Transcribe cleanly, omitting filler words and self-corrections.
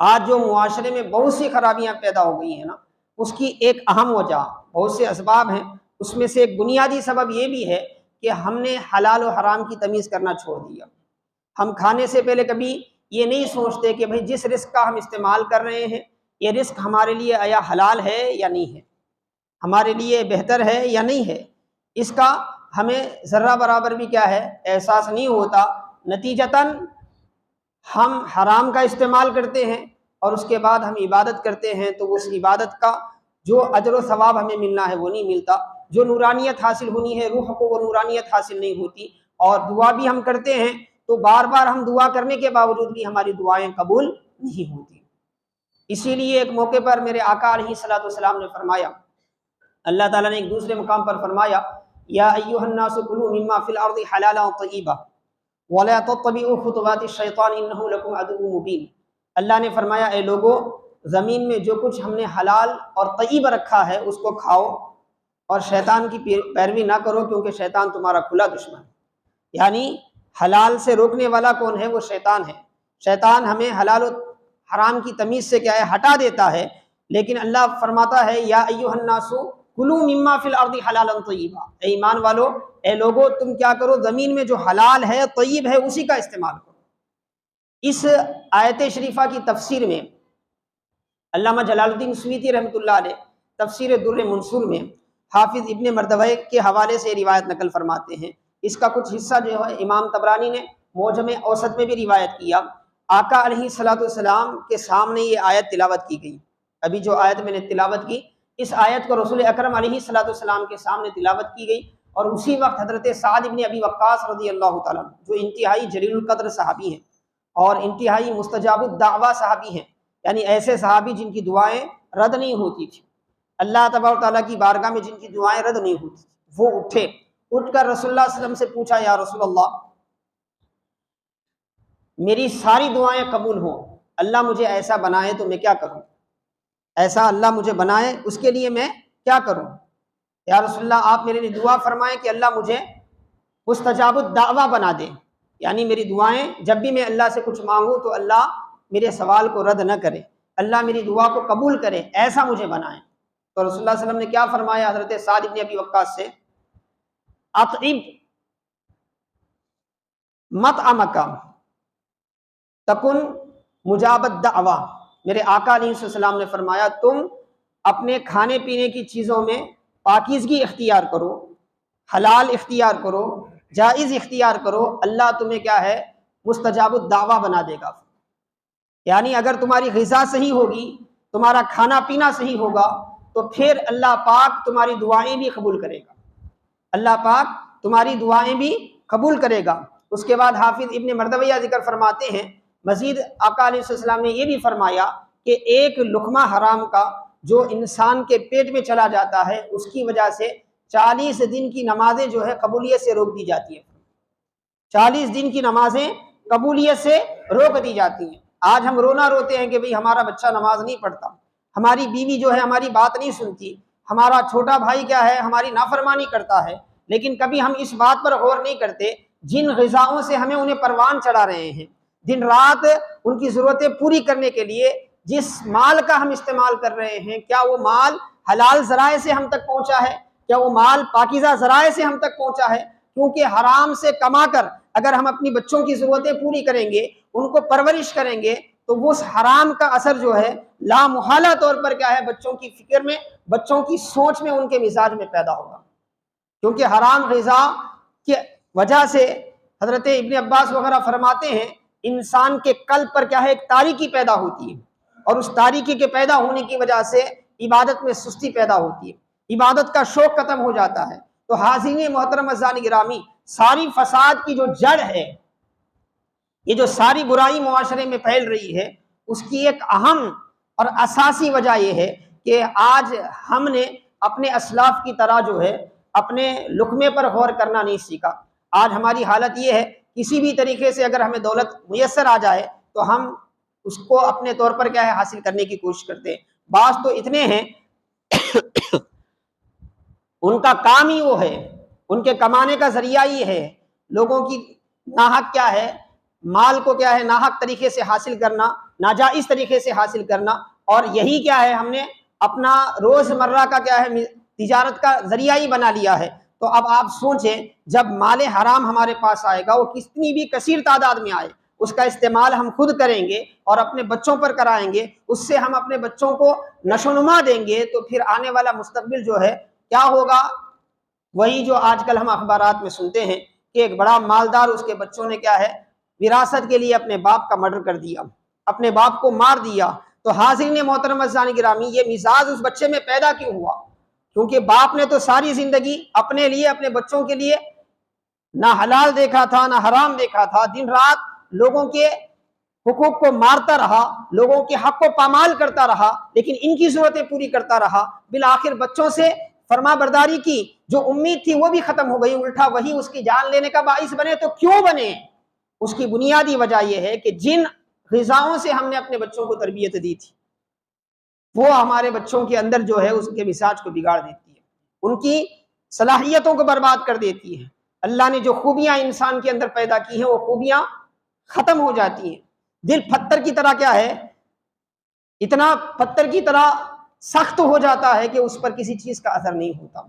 آج جو معاشرے میں بہت سی خرابیاں پیدا ہو گئی ہیں نا، اس کی ایک اہم وجہ، بہت سے اسباب ہیں، اس میں سے ایک بنیادی سبب یہ بھی ہے کہ ہم نے حلال و حرام کی تمیز کرنا چھوڑ دیا۔ ہم کھانے سے پہلے کبھی یہ نہیں سوچتے کہ بھئی جس رزق کا ہم استعمال کر رہے ہیں، یہ رزق ہمارے لیے آیا حلال ہے یا نہیں ہے، ہمارے لیے بہتر ہے یا نہیں ہے، اس کا ہمیں ذرہ برابر بھی کیا ہے احساس نہیں ہوتا۔ نتیجتاً ہم حرام کا استعمال کرتے ہیں اور اس کے بعد ہم عبادت کرتے ہیں تو اس عبادت کا جو اجر و ثواب ہمیں ملنا ہے وہ نہیں ملتا، جو نورانیت حاصل ہونی ہے روح کو وہ نورانیت حاصل نہیں ہوتی، اور دعا بھی ہم کرتے ہیں تو بار بار ہم دعا کرنے کے باوجود بھی ہماری دعائیں قبول نہیں ہوتی۔ اسی لیے ایک موقع پر میرے آقا علیہ الصلوۃ والسلام نے فرمایا، اللہ تعالیٰ نے ایک دوسرے مقام پر فرمایا، یا ایھا الناس کلوا مما فی الارض حلالا طیبا ولا تتبعوا خطوات الشیطان انہ لکم عدو مبین۔ اللہ نے فرمایا اے لوگو، زمین میں جو کچھ ہم نے حلال اور طیب رکھا ہے اس کو کھاؤ اور شیطان کی پیروی نہ کرو کیونکہ شیطان تمہارا کھلا دشمن ہے۔ یعنی حلال سے روکنے والا کون ہے؟ وہ شیطان ہے۔ شیطان ہمیں حلال و حرام کی تمیز سے کیا ہے ہٹا دیتا ہے، لیکن اللہ فرماتا ہے یا ایھا الناس کلوا مما فی الارض حلالا طیبا، اے ایمان والو، اے لوگو تم کیا کرو، زمین میں جو حلال ہے طیب ہے اسی کا استعمال کرو۔ اس آیت شریفہ کی تفسیر میں علامہ جلال الدین سیوطی رحمۃ اللہ علیہ تفسیر در منصور میں حافظ ابن مردویہ کے حوالے سے روایت نقل فرماتے ہیں۔ اس کا کچھ حصہ جو ہے امام طبرانی نے معجم اوسط میں بھی روایت کیا۔ آقا علیہ الصلوۃ والسلام کے سامنے یہ آیت تلاوت کی گئی۔ ابھی جو آیت میں نے تلاوت کی، اس آیت کو رسول اکرم علیہ الصلوۃ والسلام کے سامنے تلاوت کی گئی، اور اسی وقت حضرت سعد بن ابی وقاص رضی اللہ تعالیٰ عنہ جو انتہائی جلیل القدر صحابی ہیں اور انتہائی مستجاب الدعوہ صحابی ہیں، یعنی ایسے صحابی جن کی دعائیں رد نہیں ہوتی تھی، اللہ تبارک تعالیٰ کی بارگاہ میں جن کی دعائیں رد نہیں ہوتی تھی، وہ اٹھ کر رسول اللہ صلی اللہ علیہ وسلم سے پوچھا، یا رسول اللہ، میری ساری دعائیں قبول ہوں، اللہ مجھے ایسا بنائے تو میں کیا کروں؟ ایسا اللہ مجھے بنائے اس کے لیے میں کیا کروں؟ یا رسول اللہ آپ میرے لیے دعا فرمائیں کہ اللہ مجھے مستجاب الدعوہ بنا دے، یعنی میری دعائیں جب بھی میں اللہ سے کچھ مانگوں تو اللہ میرے سوال کو رد نہ کرے، اللہ میری دعا کو قبول کرے، ایسا مجھے بنائے۔ تو رسول اللہ صلی اللہ علیہ وسلم نے کیا فرمایا حضرت سعد بن ابی وقاص سے، اطعم مطعمک تکن مجاب الدعوہ۔ میرے آقا علیہ السلام نے فرمایا تم اپنے کھانے پینے کی چیزوں میں پاکیزگی اختیار کرو، حلال اختیار کرو، جائز اختیار کرو، اللہ تمہیں کیا ہے مستجاب الدعوہ بنا دے گا۔ یعنی اگر تمہاری غذا صحیح ہوگی، تمہارا کھانا پینا صحیح ہوگا تو پھر اللہ پاک تمہاری دعائیں بھی قبول کرے گا، اللہ پاک تمہاری دعائیں بھی قبول کرے گا۔ اس کے بعد حافظ ابن مردویہ ذکر فرماتے ہیں، مزید آقا علیہ السلام نے یہ بھی فرمایا کہ ایک لقمہ حرام کا جو انسان کے پیٹ میں چلا جاتا ہے اس کی وجہ سے 40 دن کی نمازیں جو ہے قبولیت سے روک دی جاتی ہیں، 40 دن کی نمازیں قبولیت سے روک دی جاتی ہیں۔ آج ہم رونا روتے ہیں کہ بھئی ہمارا بچہ نماز نہیں پڑھتا، ہماری بیوی جو ہے ہماری بات نہیں سنتی، ہمارا چھوٹا بھائی کیا ہے ہماری نافرمانی کرتا ہے، لیکن کبھی ہم اس بات پر غور نہیں کرتے جن غذاؤں سے ہمیں انہیں پروان چڑھا رہے ہیں، دن رات ان کی ضرورتیں پوری کرنے کے لیے جس مال کا ہم استعمال کر رہے ہیں، کیا وہ مال حلال ذرائع سے ہم تک پہنچا ہے؟ کیا وہ مال پاکیزہ ذرائع سے ہم تک پہنچا ہے؟ کیونکہ حرام سے کما کر اگر ہم اپنی بچوں کی ضرورتیں پوری کریں گے، ان کو پرورش کریں گے، تو وہ حرام کا اثر جو ہے لامحالہ طور پر کیا ہے بچوں کی فکر میں، بچوں کی سوچ میں، ان کے مزاج میں پیدا ہوگا۔ کیونکہ حرام غذا کی وجہ سے حضرت ابن عباس وغیرہ فرماتے ہیں انسان کے قلب پر کیا ہے ایک تاریکی پیدا ہوتی ہے، اور اس تاریکی کے پیدا ہونے کی وجہ سے عبادت میں سستی پیدا ہوتی ہے، عبادت کا شوق ختم ہو جاتا ہے۔ تو حاضرین محترم عزیزان گرامی، ساری فساد کی جو جڑ ہے، یہ جو ساری برائی معاشرے میں پھیل رہی ہے، اس کی ایک اہم اور اساسی وجہ یہ ہے کہ آج ہم نے اپنے اسلاف کی طرح جو ہے اپنے لقمے پر غور کرنا نہیں سیکھا۔ آج ہماری حالت یہ ہے کسی بھی طریقے سے اگر ہمیں دولت میسر آ جائے تو ہم اس کو اپنے طور پر کیا ہے حاصل کرنے کی کوشش کرتے ہیں۔ بعض تو اتنے ہیں ان کا کام ہی وہ ہے، ان کے کمانے کا ذریعہ ہی ہے لوگوں کی ناحق کیا ہے مال کو کیا ہے ناحق طریقے سے حاصل کرنا، ناجائز طریقے سے حاصل کرنا، اور یہی کیا ہے ہم نے اپنا روزمرہ کا کیا ہے تجارت کا ذریعہ ہی بنا لیا ہے۔ تو اب آپ سوچیں جب مال حرام ہمارے پاس آئے گا، وہ کتنی بھی کثیر تعداد میں آئے، اس کا استعمال ہم خود کریں گے اور اپنے بچوں پر کرائیں گے، اس سے ہم اپنے بچوں کو نشو و نما دیں گے، تو پھر آنے والا مستقبل جو ہے کیا ہوگا؟ وہی جو آج کل ہم اخبارات میں سنتے ہیں کہ ایک بڑا مالدار، اس کے بچوں نے کیا ہے وراثت کے لیے اپنے باپ کا مرڈر کر دیا، اپنے باپ کو مار دیا۔ تو حاضرین محترم عزیزان گرامی، یہ مزاج اس بچے میں پیدا کیوں ہوا؟ کیونکہ باپ نے تو ساری زندگی اپنے لیے، اپنے بچوں کے لیے نہ حلال دیکھا تھا نہ حرام دیکھا تھا، دن رات لوگوں کے حقوق کو مارتا رہا، لوگوں کے حق کو پامال کرتا رہا، لیکن ان کی ضرورتیں پوری کرتا رہا، بالآخر بچوں سے فرما برداری کی جو امید تھی وہ بھی ختم ہو گئی، الٹا وہی اس کی جان لینے کا باعث بنے۔ تو کیوں بنے؟ اس کی بنیادی وجہ یہ ہے کہ جن غذاؤں سے ہم نے اپنے بچوں کو تربیت دی تھی، وہ ہمارے بچوں کے اندر جو ہے اس کے مزاج کو بگاڑ دیتی ہے، ان کی صلاحیتوں کو برباد کر دیتی ہے۔ اللہ نے جو خوبیاں انسان کے اندر پیدا کی ہیں وہ خوبیاں ختم ہو جاتی ہیں۔ دل پتھر کی طرح کیا ہے، اتنا پتھر کی طرح سخت ہو جاتا ہے کہ اس پر کسی چیز کا اثر نہیں ہوتا۔